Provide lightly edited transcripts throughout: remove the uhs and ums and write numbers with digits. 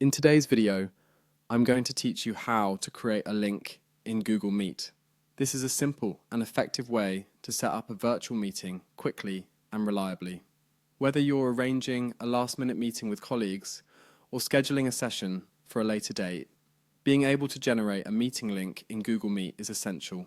In today's video, I'm going to teach you how to create a link in Google Meet. This is a simple and effective way to set up a virtual meeting quickly and reliably. Whether you're arranging a last-minute meeting with colleagues or scheduling a session for a later date, being able to generate a meeting link in Google Meet is essential.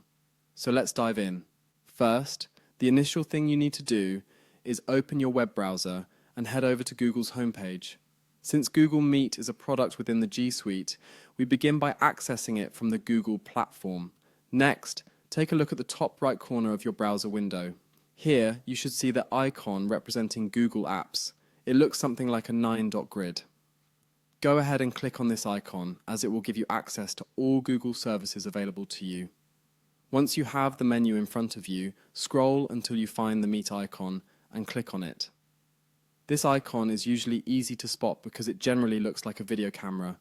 So let's dive in. First, the initial thing you need to do is open your web browser and head over to Google's homepage. Since Google Meet is a product within the G Suite, we begin by accessing it from the Google platform. Next, take a look at the top right corner of your browser window. Here, you should see the icon representing Google Apps. It looks something like a 9-dot grid. Go ahead and click on this icon, as it will give you access to all Google services available to you. Once you have the menu in front of you, scroll until you find the Meet icon and click on it. This icon is usually easy to spot because it generally looks like a video camera,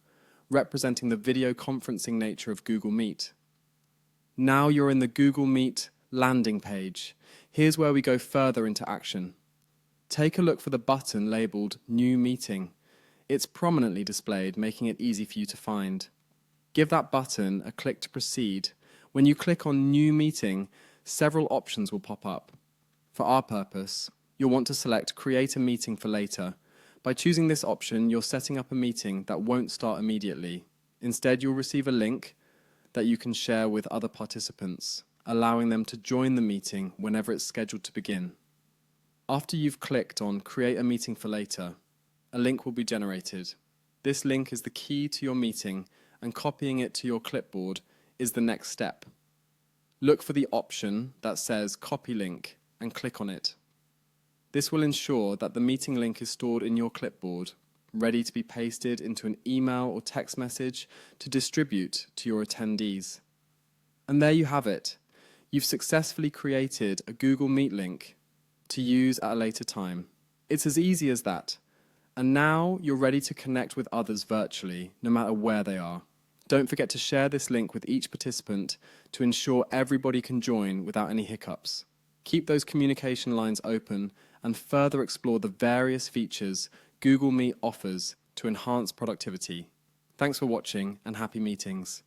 representing the video conferencing nature of Google Meet. Now you're in the Google Meet landing page. Here's where we go further into action. Take a look for the button labeled New Meeting. It's prominently displayed, making it easy for you to find. Give that button a click to proceed. When you click on New Meeting, several options will pop up. For our purpose, you'll want to select Create a Meeting for Later. By choosing this option, you're setting up a meeting that won't start immediately. Instead, you'll receive a link that you can share with other participants, allowing them to join the meeting whenever it's scheduled to begin. After you've clicked on Create a Meeting for Later, a link will be generated. This link is the key to your meeting, and copying it to your clipboard is the next step. Look for the option that says Copy Link and click on it. This will ensure that the meeting link is stored in your clipboard, ready to be pasted into an email or text message to distribute to your attendees. And there you have it. You've successfully created a Google Meet link to use at a later time. It's as easy as that. And now you're ready to connect with others virtually, no matter where they are. Don't forget to share this link with each participant to ensure everybody can join without any hiccups. Keep those communication lines open and further explore the various features Google Meet offers to enhance productivity. Thanks for watching and happy meetings.